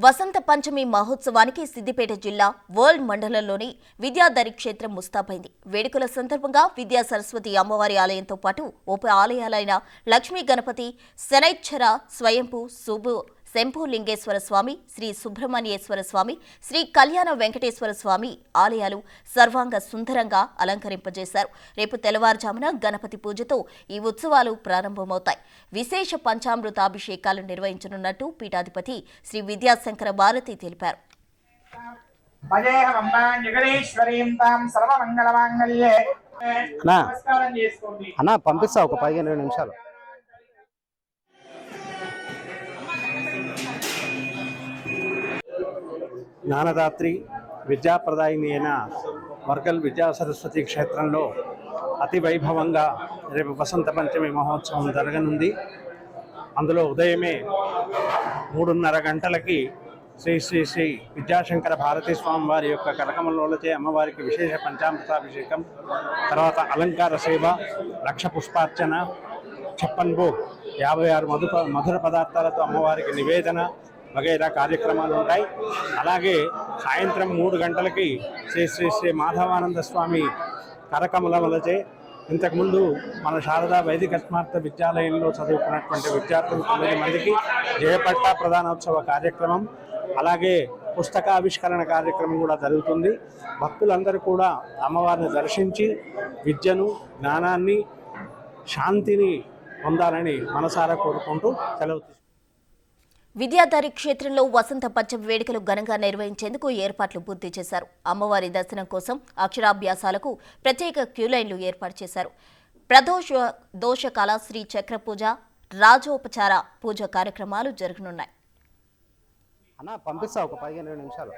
వసంత పంచమి మహోత్సవానికి సిద్దిపేట జిల్లా వరల్డ్ మండలంలోని విద్యాధరి క్షేత్రం ముస్తాబైంది. వేడుకల సందర్భంగా విద్యా సరస్వతి అమ్మవారి ఆలయంతో పాటు ఉప ఆలయాలైన లక్ష్మీ గణపతి, శనైశ్చర, స్వయంభూ, శంభులింగేశ్వర స్వామి, శ్రీ సుబ్రహ్మణ్యేశ్వర స్వామి, శ్రీ కళ్యాణ వెంకటేశ్వర స్వామి ఆలయాలు సర్వాంగ సుందరంగా అలంకరింపజేశారు. రేపు తెల్లవారుజామున గణపతి పూజతో ఈ ఉత్సవాలు ప్రారంభమవుతాయి. విశేష పంచామృతాభిషేకాలు నిర్వహించనున్నట్టు పీఠాధిపతి శ్రీ విద్యాశంకర భారతి తెలిపారు. పంపిస్తా ఒక 15 నిమిషాలు. జ్ఞానదాత్రి విద్యాప్రదాయిని అయిన వర్గల్ విద్యా సరస్వతి క్షేత్రంలో అతి వైభవంగా రేపు వసంత పంచమి మహోత్సవం జరగనుంది. అందులో ఉదయమే 3:30 గంటలకి శ్రీ శ్రీ శ్రీ విద్యాశంకర భారతీ స్వామి వారి యొక్క కనకమలచే అమ్మవారికి విశేష పంచామృతాభిషేకం, తర్వాత అలంకార సేవ, లక్ష పుష్పార్చన, ఛప్పన్ భోగ్ 56 మధుర పదార్థాలతో అమ్మవారికి నివేదన వగైరా కార్యక్రమాలు ఉంటాయి. అలాగే సాయంత్రం 3 గంటలకి శ్రీ శ్రీ శ్రీ మాధవానంద స్వామి కరకమలచే ఇంతకుముందు మన శారదా వైదిక స్మార్త విద్యాలయంలో చదువుకున్నటువంటి విద్యార్థులు 9 మందికి జయపట్ట ప్రధానోత్సవ కార్యక్రమం, అలాగే పుస్తకావిష్కరణ కార్యక్రమం కూడా జరుగుతుంది. భక్తులందరూ కూడా అమ్మవారిని దర్శించి విద్యను, జ్ఞానాన్ని, శాంతిని పొందాలని మనసారా కోరుకుంటూ సెలవు. విద్యాధరి క్షేత్రంలో వసంత పంచమి వేడుకలు ఘనంగా నిర్వహించేందుకు ఏర్పాట్లు పూర్తి చేశారు. అమ్మవారి దర్శనం కోసం అక్షరాభ్యాసాలకు ప్రత్యేక క్యూలైన్లు ఏర్పాటు చేశారు. దోషకాల శ్రీ చక్ర పూజ, రాజోపచార పూజ కార్యక్రమాలు జరగనున్నాయి. పంపిస్తా ఒక 15 నిమిషాలు.